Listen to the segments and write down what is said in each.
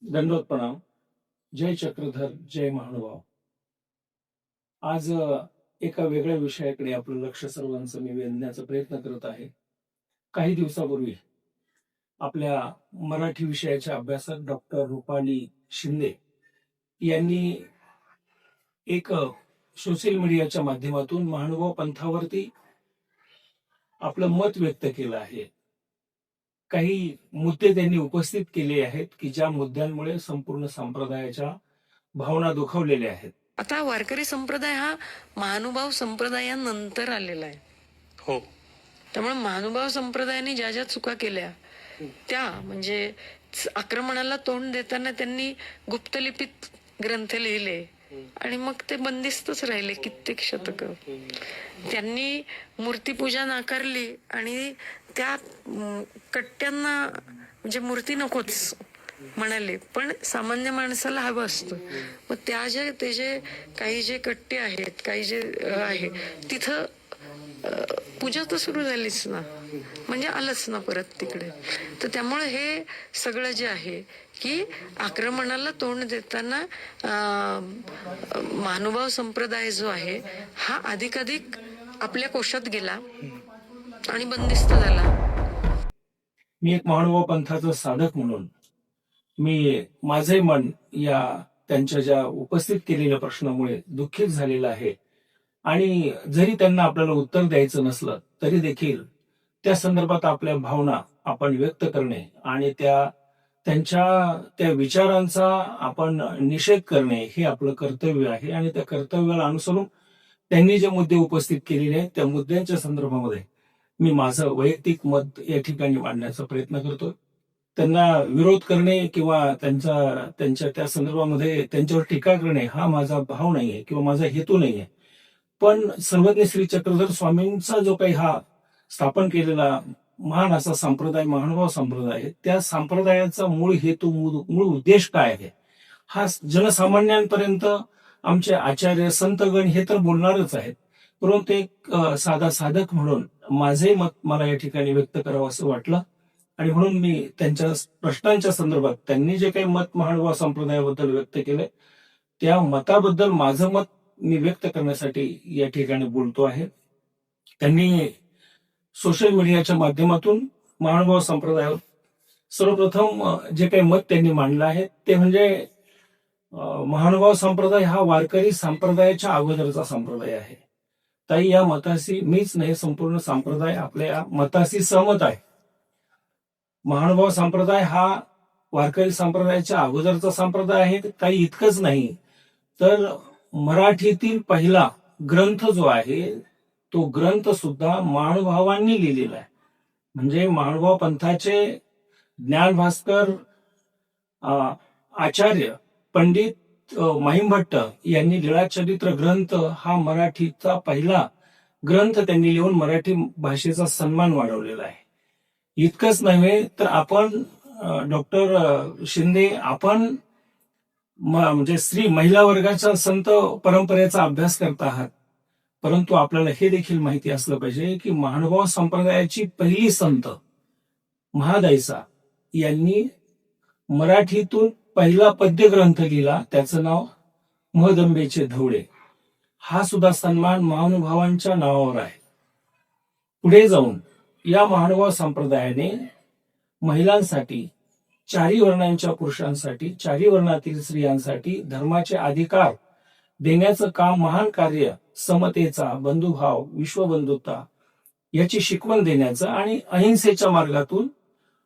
दंडवत प्रणाम. जय चक्रधर, जय महानुभाव. आज एका वेगळ्या विषयाकडे आपलं लक्ष सर्वांचं मी वेधण्याचा प्रयत्न करत आहे. काही दिवसापूर्वी आपल्या मराठी विषयाच्या अभ्यासक डॉक्टर रुपाली शिंदे यांनी एक सोशल मीडियाच्या माध्यमातून महानुभाव पंथावरती आपलं मत व्यक्त केलं आहे. काही मुद्दे त्यांनी उपस्थित केले आहेत की ज्या मुद्द्यांमुळे संपूर्ण संप्रदायाच्या भावना दुखावलेल्या आहेत. आता वारकरी संप्रदाय हा महानुभाव संप्रदायानंतर आलेला आहे. हो. त्यामुळे महानुभाव संप्रदायाने ज्या ज्या चुका केल्या त्या म्हणजे आक्रमणाला तोंड देताना त्यांनी गुप्तलिपीत ग्रंथ लिहिले आणि मग ते बंदिस्तच राहिले कित्येक शतक. त्यांनी मूर्तीपूजा नाकारली आणि त्या कट्ट्यांना म्हणजे मूर्ती नकोच म्हणाले, पण सामान्य माणसाला हवं असतं. मग ते जे काही जे कट्टे आहेत, काही जे आहे तिथं पूजा तर सुरू झालीच ना, म्हणजे आलंच ना परत तिकडे. तर त्यामुळे हे सगळं जे आहे की आक्रमणाला तोंड देताना महानुभाव संप्रदाय जो आहे हा अधिकाधिक आपल्या कोशात गेला आणि बंदिस्त झाला. मी एक महानुभाव पंथाचा साधक म्हणून मी माझे मन या त्यांच्या ज्या उपस्थित केलेल्या प्रश्नामुळे दुःखित झालेलं आहे. आणि जरी त्यांना आपल्याला उत्तर द्यायचं नसलं तरी देखील त्या संदर्भात आपल्या भावना आपण व्यक्त करणे आणि त्यांच्या त्या विचारांचा आपण निषेध करणे हे आपलं कर्तव्य आहे. आणि त्या कर्तव्याला अनुसरून त्यांनी जे मुद्दे उपस्थित केलेले आहेत त्या मुद्द्यांच्या संदर्भामध्ये मी माझं वैयक्तिक मत या ठिकाणी मांडण्याचा प्रयत्न करतो. त्यांना विरोध करणे किंवा त्यांच्या त्या संदर्भामध्ये त्यांच्यावर टीका करणे हा माझा भाव नाहीये किंवा माझा हेतू नाहीये. पण सर्वज्ञ श्री चक्रधर स्वामींचा जो काही हा स्थापन केलेला महान असा संप्रदाय महानुभाव संप्रदाय आहे, त्या संप्रदायाचा मूळ हेतू मूळ उद्देश काय आहे हा जनसामान्यांपर्यंत आमचे आचार्य संतगण हे तर बोलणारच आहेत. परंतु एक साधा साधक म्हणून माझे मत मला या ठिकाणी व्यक्त करावं असं वाटलं आणि म्हणून मी त्यांच्या प्रश्नांच्या संदर्भात त्यांनी जे काही मत महानुभाव संप्रदायाबद्दल व्यक्त केले त्या मताबद्दल माझं मत मी व्यक्त करण्यासाठी या ठिकाणी बोलतो आहे. त्यांनी सोशल मीडियाच्या माध्यमातून महानुभाव संप्रदायावर सर्वप्रथम जे काही मत त्यांनी मांडलं आहे ते म्हणजे महानुभाव संप्रदाय हा वारकरी संप्रदायाच्या अगोदरचा संप्रदाय आहे. ताई, या मताशी मीच नाही संपूर्ण संप्रदाय आपल्या मताशी सहमत आहे. महानुभाव संप्रदाय हा वारकरी संप्रदायाच्या अगोदरचा संप्रदाय आहे. काही इतकंच नाही तर मराठीतील पहिला ग्रंथ जो आहे तो ग्रंथ सुद्धा महानुभावांनी लिहिलेला आहे. म्हणजे महानुभाव पंथाचे ज्ञानभास्कर आचार्य पंडित महिमभट्ट यांनी लीळाचरित्र ग्रंथ हा मराठीचा पहिला ग्रंथ त्यांनी लिहून मराठी भाषेचा सन्मान वाढवलेला आहे. इतकंच नव्हे तर आपण डॉक्टर शिंदे आपण म्हणजे श्री महिला वर्गाच्या संत परंपरेचा अभ्यास करत आहात. परंतु आपल्याला हे देखील माहिती असलं पाहिजे की महानुभाव संप्रदायाची पहिली संत महादायसा यांनी मराठीतून पहिला पद्य ग्रंथ लिहिला, त्याचं नाव महदंबेचे धवळे. हा सुद्धा सन्मान महानुभावांच्या नावावर आहे. पुढे जाऊन या महानुभाव संप्रदायाने महिलांसाठी, चारी वर्णांच्या पुरुषांसाठी, चारी वर्णातील स्त्रियांसाठी धर्माचे अधिकार देण्याचं काम, महान कार्य, समतेचा, बंधुभाव, विश्वबंधुता याची शिकवण देण्याचं आणि अहिंसेच्या मार्गातून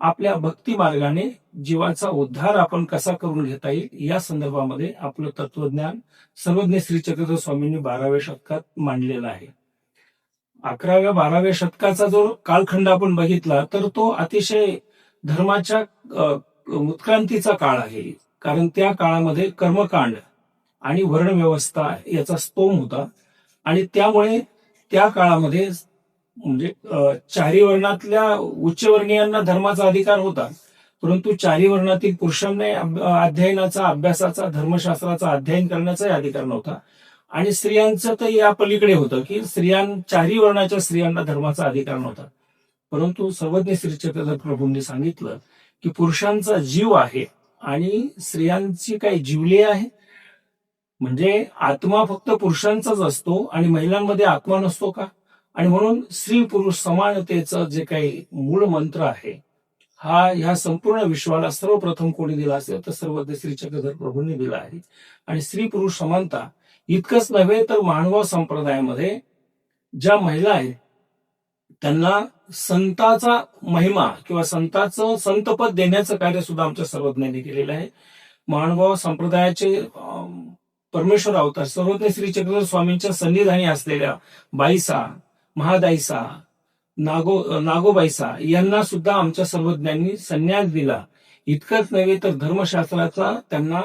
आपल्या भक्ती मार्गाने जीवाचा उद्धार आपण कसा करून घेता येईल या संदर्भामध्ये आपलं तत्वज्ञान सर्वज्ञ श्री चक्रधर स्वामींनी 12व्या शतकात मांडलेलं आहे. 11व्या-12व्या शतकाचा जो कालखंड आपण बघितला तर तो अतिशय धर्माच्या उत्क्रांतीचा काळ आहे. कारण त्या काळामध्ये कर्मकांड आणि वर्णव्यवस्था याचा स्तोम होता आणि त्यामुळे त्या काळामध्ये म्हणजे चारी वर्णातल्या उच्चवर्णीयांना धर्माचा अधिकार होता, परंतु चारी वर्णातील पुरुषांना अध्ययनाचा, अभ्यासाचा, धर्मशास्त्राचा अध्ययन करण्याचाही अधिकार नव्हता. आणि स्त्रियांचं तर या पलीकडे होतं की चारी वर्णाच्या स्त्रियांना धर्माचा अधिकार नव्हता. परंतु सर्वज्ञ श्री चक्रधर प्रभूंनी सांगितलं की पुरुषांचा जीव आहे आणि स्त्रियांची काही जीवली आहे? म्हणजे आत्मा फक्त पुरुषांचाच असतो आणि महिलांमध्ये आत्मा नसतो का? आणि म्हणून स्त्री पुरुष समानतेचं जे काही मूळ मंत्र आहे, हा ह्या संपूर्ण विश्वाला सर्वप्रथम कोणी दिला असेल तर सर्वज्ञ श्री चक्रधर प्रभूंनी दिला आहे. आणि स्त्री पुरुष समानता इतकंच नव्हे तर मानव संप्रदायामध्ये ज्या महिला आहेत त्यांना संताचा महिमा किंवा संताचं संतपद देण्याचं कार्य सुद्धा आमच्या सर्वज्ञांनी केलेलं आहे. महानुभाव संप्रदायाचे परमेश्वर अवतार सर्वज्ञ श्री चक्रधर स्वामींच्या सन्निधानी असलेल्या बाईसा, महादाईसा, नागोबाईसा यांना सुद्धा आमच्या सर्वज्ञांनी संन्यास दिला. इतकंच नव्हे तर धर्मशास्त्राचा त्यांना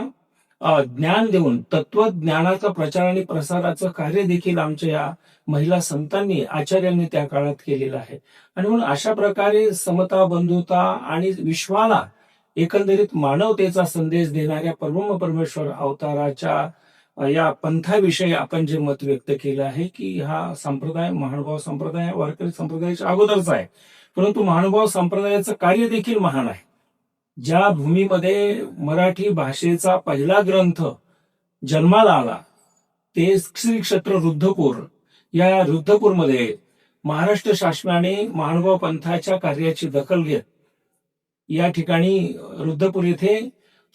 ज्ञान देऊन तत्वज्ञानाचा प्रचार आणि प्रसाराचं कार्य देखील आमच्या या महिला संतांनी आचार्यांनी त्या काळात केलेलं आहे. आणि म्हणून अशा प्रकारे समता, बंधुता आणि विश्वाला एकंदरीत मानवतेचा संदेश देणाऱ्या परमेश्वर अवताराच्या या पंथाविषयी आपण जे मत व्यक्त केलं आहे की हा संप्रदाय महानुभाव संप्रदाय वारकरी संप्रदायाच्या अगोदरचा आहे, परंतु महानुभाव संप्रदायाचं कार्य देखील महान आहे. ज्या भूमीमध्ये मराठी भाषेचा पहिला ग्रंथ जन्माला आला ते श्री क्षेत्र रुद्धपूर, या रुद्धपूरमध्ये महाराष्ट्र शासनाने महानुभाव पंथाच्या कार्याची दखल घेत या ठिकाणी रुद्धपूर येथे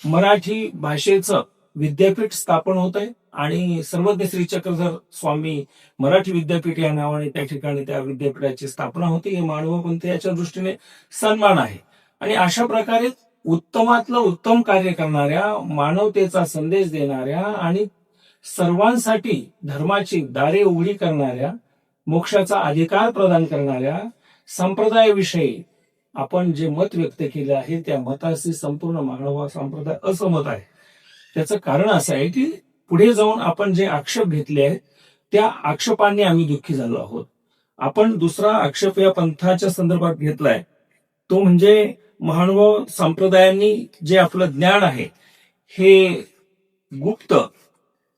मराठी भाषेचं विद्यापीठ स्थापन होत आहे आणि सर्वज्ञ श्री चक्रधर स्वामी मराठी विद्यापीठ या नावाने त्या ठिकाणी त्या विद्यापीठाची स्थापना होती. हे महानुभाव पंथाच्या दृष्टीने सन्मान आहे. आणि अशा प्रकारे उत्तमातलं उत्तम कार्य करणाऱ्या, मानवतेचा संदेश देणाऱ्या आणि सर्वांसाठी धर्माची दारे उघडी करणाऱ्या, मोक्षाचा अधिकार प्रदान करणाऱ्या संप्रदायाविषयी आपण जे मत व्यक्त केले आहे त्या मताशी संपूर्ण महानुभाव संप्रदाय असहमत आहे. त्याचं कारण असं आहे की पुढे जाऊन आपण जे आक्षेप घेतले आहेत त्या आक्षेपांनी आम्ही दुःखी झालो आहोत. आपण दुसरा आक्षेप या पंथाच्या संदर्भात घेतलाय तो म्हणजे महानुभाव संप्रदायांनी जे आपलं ज्ञान आहे हे गुप्त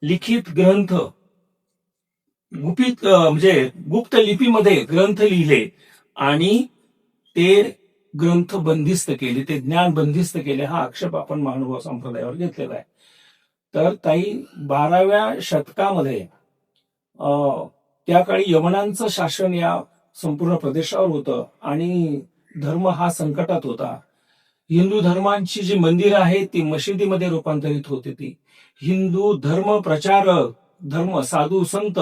लिखित ग्रंथ गुपित म्हणजे गुप्त लिपीमध्ये ग्रंथ लिहिले आणि ते ग्रंथ बंदिस्त केले, ते ज्ञान बंदिस्त केले. हा आक्षेप आपण महानुभाव संप्रदायावर घेतलेला आहे. तर ताई 12व्या शतकामध्ये त्या काळी यवनांचं शासन या संपूर्ण प्रदेशावर होतं आणि धर्म हा संकटात होता. हिंदू धर्मांची जी मंदिरं आहेत ती मशिदीमध्ये रूपांतरित होती. ती हिंदू धर्म प्रचारक, धर्म साधू संत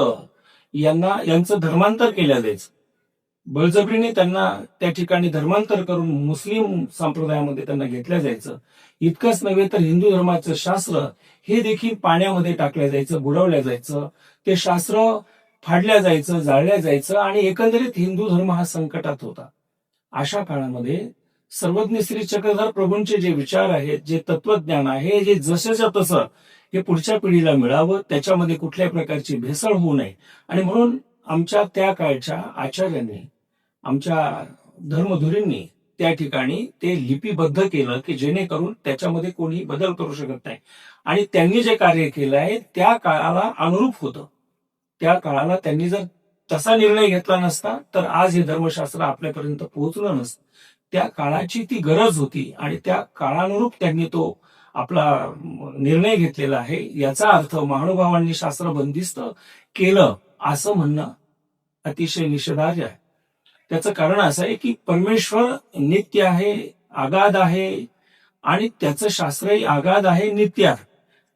यांचं धर्मांतर केलं जायचं. बळजबरीने त्यांना त्या ठिकाणी धर्मांतर करून मुस्लिम संप्रदायामध्ये त्यांना घेतलं जायचं. इतकंच नव्हे तर हिंदू धर्माचं शास्त्र हे देखील पाण्यामध्ये टाकलं जायचं, बुडवलं जायचं. ते शास्त्र फाडल्या जायचं, जाळल्या जायचं आणि एकंदरीत हिंदू धर्म हा संकटात होता. अशा काळामध्ये सर्वज्ञ श्री चक्रधर प्रभूंचे जे विचार आहेत, जे तत्वज्ञान आहे, जे जसंच्या तसं हे पुढच्या पिढीला मिळावं, त्याच्यामध्ये कुठल्याही प्रकारची भेसळ होऊ नये आणि म्हणून आमच्या त्या काळच्या आचार्यांनी, आमच्या धर्मधुरींनी त्या ठिकाणी ते लिपिबद्ध केलं की जेणेकरून त्याच्यामध्ये कोणी बदल करू शकत नाही. आणि त्यांनी जे कार्य केलं आहे त्या काळाला अनुरूप होतं. त्या काळाला त्यांनी जर तसा निर्णय घेतला नसता तर आज हे धर्मशास्त्र आपल्यापर्यंत पोहोचलं नसतं. त्या काळाची ती गरज होती आणि त्या काळानुरूप त्यांनी तो आपला निर्णय घेतलेला आहे. याचा अर्थ महानुभावांनी शास्त्र बंदिस्त केलं असं म्हणणं अतिशय निषेधार्ह आहे. त्याचं कारण असं आहे की परमेश्वर नित्य आहे, आगाध आहे आणि त्याचं शास्त्रही आगाध आहे, नित्य आहे.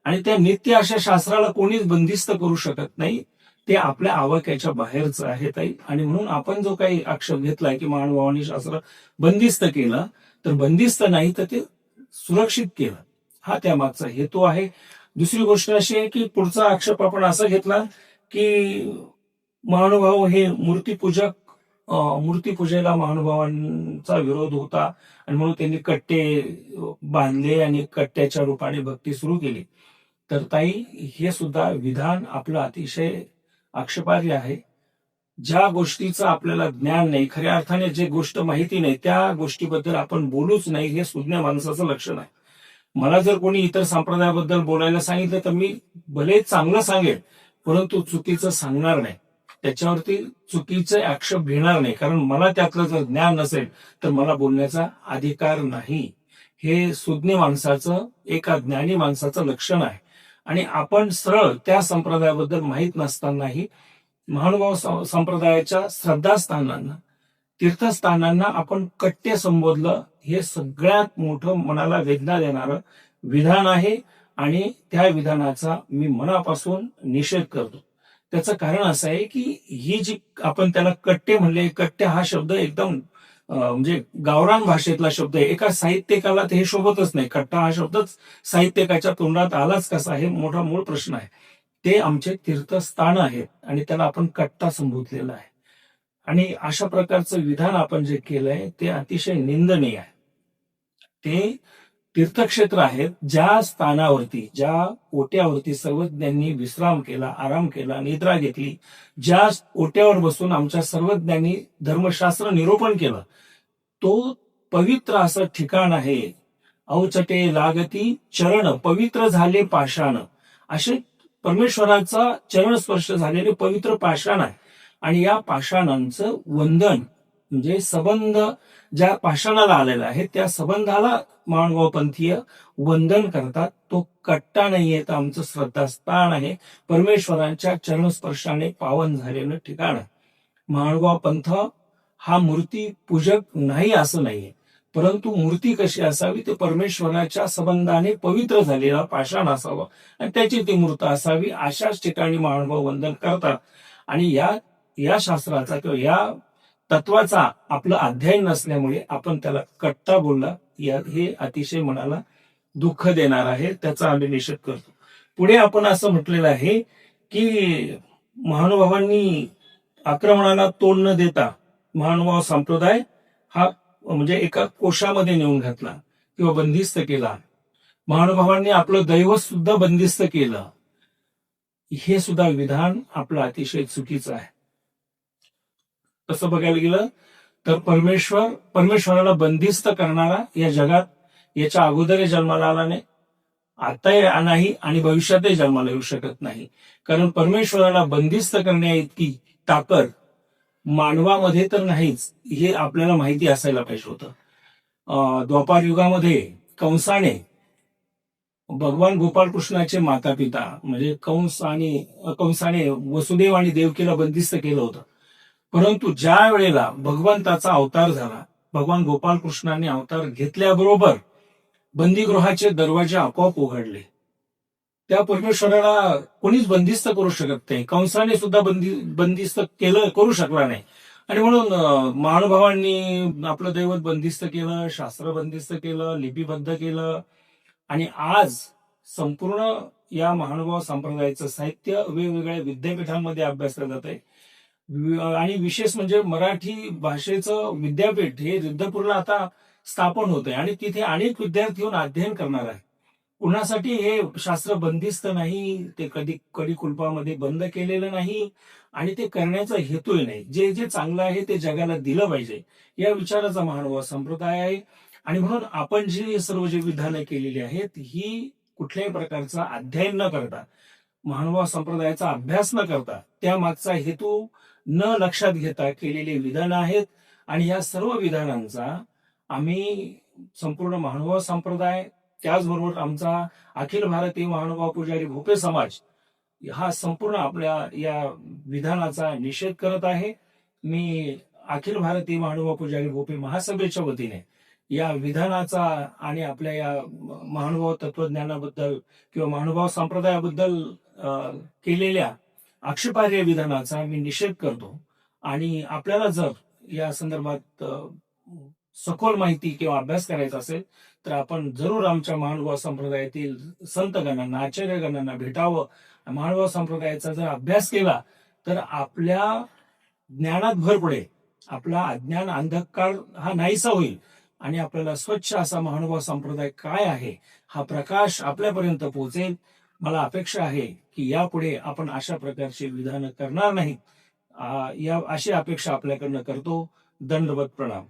आणि त्या नित्य अशा शास्त्राला कोणीच बंदिस्त करू शकत नाही. ते आपल्या आवाक्याच्या बाहेरचं आहे ताई. आणि म्हणून आपण जो काही आक्षेप घेतलाय की महानुभावांनी शास्त्र बंदिस्त केलं, तर बंदिस्त नाही तर ते सुरक्षित केलं, हा त्यामागचा हेतू आहे. दुसरी गोष्ट अशी आहे की पुढचा आक्षेप आपण असा घेतला की महानुभाव हे मूर्तीपूजक, मूर्तीपूजेला महानुभावांचा विरोध होता आणि म्हणून त्यांनी कट्टे बांधले आणि कट्ट्याच्या रूपाने भक्ती सुरू केली. तर ताई हे सुद्धा विधान आपलं अतिशय आक्षेपार्ह आहे. ज्या गोष्टीचं आपल्याला ज्ञान नाही, खऱ्या अर्थाने जे गोष्ट माहिती नाही त्या गोष्टीबद्दल आपण बोलूच नाही, हे सुज्ञ माणसाचं लक्षण आहे. मला जर कोणी इतर संप्रदायाबद्दल बोलायला सांगितलं तर मी भले चांगलं सांगेल परंतु चुकीचं सांगणार नाही, त्याच्यावरती चुकीचे आक्षेप घेणार नाही. कारण मला त्यातलं जर ज्ञान नसेल तर मला बोलण्याचा अधिकार नाही. हे सुज्ञ माणसाचं, एका ज्ञानी माणसाचं लक्षण आहे. आणि आपण सरळ त्या संप्रदायाबद्दल माहीत नसतानाही महानुभाव संप्रदायाच्या श्रद्धास्थानांना, तीर्थस्थानांना आपण कट्टे संबोधलं, हे सगळ्यात मोठं मनाला वेदना देणारं विधान आहे. आणि त्या विधानाचा मी मनापासून निषेध करतो. त्याचं कारण असं आहे की ही जी आपण त्याला कट्टे म्हणले, कट्टे हा शब्द एकदम म्हणजे गावरान भाषेतला शब्द आहे. एका साहित्यिकाला ते हे शोभतच नाही. कट्टा हा शब्दच साहित्यिकाच्या तोंडात आलाच कसा, हे मोठा मूळ प्रश्न आहे. ते आमचे तीर्थस्थान आहेत आणि त्याला आपण कट्टा संबोधलेला आहे. आणि अशा प्रकारचं विधान आपण जे केलंय ते अतिशय निंदनीय आहे. ते तीर्थक्षेत्र आहेत, ज्या स्थानावरती, ज्या ओट्यावरती सर्वज्ञांनी विश्राम केला, आराम केला, निद्रा घेतली, ज्या ओट्यावर बसून आमच्या सर्वज्ञांनी धर्मशास्त्र निरूपण केलं, तो पवित्र असं ठिकाण आहे. अवचटे लागती चरण, पवित्र झाले पाषाण. असे परमेश्वराचा चरणस्पर्श झालेले पवित्र पाषाण आहे. आणि या पाषाणांचं वंदन म्हणजे संबंध ज्या पाषाणाला आलेला आहे त्या संबंधाला महानुभाव पंथीय वंदन करतात. तो कट्टा नाहीये, तर आमचं श्रद्धास्थान आहे. परमेश्वरांच्या चरणस्पर्शाने पावन झालेलं ठिकाण आहे. महानुभाव पंथ हा मूर्ती पूजक नाही असं नाहीये, परंतु मूर्ती कशी असावी, ते परमेश्वराच्या संबंधाने पवित्र झालेला पाषाण असावं आणि त्याची ती मूर्त असावी. अशाच ठिकाणी महानुभाव वंदन करतात. आणि या शास्त्राचा किंवा या तत्वाचा आपलं अध्ययन नसल्यामुळे आपण त्याला कट्टा बोलला, हे अतिशय मनाला दुःख देणार आहे. त्याचा आम्ही निषेध करतो. पुढे आपण असं म्हटलेलं आहे की महानुभावांनी आक्रमणाला तोंड न देता महानुभाव संप्रदाय हा म्हणजे एका कोशामध्ये नेऊन घातला किंवा बंदिस्त केला. महानुभावांनी आपलं दैवत सुद्धा बंदिस्त केलं. हे सुद्धा विधान आपलं अतिशय चुकीचं आहे. तसं बघायला गेलं तर परमेश्वराला बंदिस्त करणारा या जगात याच्या अगोदरही जन्माला आला नाही, आता नाही आणि भविष्यातही जन्माला येऊ शकत नाही. कारण परमेश्वराला बंदिस्त करण्या इतकी ताकद मानवामध्ये तर नाहीच, हे आपल्याला माहिती असायला पाहिजे होतं. द्वापार युगामध्ये कंसाने भगवान गोपाळकृष्णाचे माता पिता म्हणजे कंसाने वसुदेव आणि देवकीला बंदिस्त केलं होतं. परंतु ज्या वेळेला भगवंताचा अवतार झाला, भगवान गोपाळकृष्णाने अवतार घेतल्याबरोबर बंदीगृहाचे दरवाजे आपोआप उघडले. त्या परमेश्वराला कोणीच बंदिस्त करू शकत नाही. कंसाने सुद्धा बंदिस्त करू शकला नाही. आणि म्हणून महानुभावांनी आपलं दैवत बंदिस्त केलं, शास्त्र बंदिस्त केलं, लिपिबद्ध केलं. आणि आज संपूर्ण या महानुभाव संप्रदायाचं साहित्य वेगवेगळ्या विद्यापीठांमध्ये अभ्यासलं जात आहे. आणि विशेष म्हणजे मराठी भाषेचं विद्यापीठ हे रिद्धपूरला आता स्थापन होत आहे आणि तिथे अनेक विद्यार्थी येऊन अध्ययन करणार आहे. कुणासाठी हे शास्त्र बंदिस्त नाही, ते कधी कडी कुलपामध्ये बंद केलेलं नाही आणि ते करण्याचा हेतूही नाही. जे जे चांगलं आहे ते जगाला दिलं पाहिजे या विचाराचा महानुभाव संप्रदाय आहे. आणि म्हणून आपण जी सर्व जे विधानं केलेली आहेत ही कुठल्याही प्रकारचा अध्ययन न करता, महानुभाव संप्रदायाचा अभ्यास न करता, त्या मागचा हेतू न लक्षात घेता केलेली विधानं आहेत. आणि या सर्व विधानांचा आम्ही संपूर्ण महानुभाव संप्रदाय, त्याचबरोबर आमचा अखिल भारतीय महानुभाव पुजारी भोपे समाज हा संपूर्ण आपल्या या विधानाचा निषेध करत आहे. मी अखिल भारतीय महानुभाव पुजारी भोपे महासभेच्या वतीने या विधानाचा आणि आपल्या या महानुभाव तत्वज्ञानाबद्दल किंवा महानुभाव संप्रदायाबद्दल केलेल्या आक्षेपार्ह विधानाचा मी निषेध करतो. आणि आपल्याला जर या संदर्भात सखोल माहिती किंवा अभ्यास करायचा असेल तर आपण जरूर आमच्या महानुभाव संप्रदायातील संतगणांना, आचार्यगणांना भेटावं. महानुभाव संप्रदायाचा जर अभ्यास केला तर आपल्या ज्ञानात भर पडेल, आपला अज्ञान अंधकार हा नाहीसा होईल आणि आपल्याला स्वच्छ असा महानुभाव संप्रदाय काय आहे हा प्रकाश आपल्यापर्यंत पोहोचेल. मला अपेक्षा आहे की यापुढे आपण अशा प्रकारची विधानं करणार नाहीत. अशी अपेक्षा आपल्याकडनं करतो. दंडवत प्रणाम.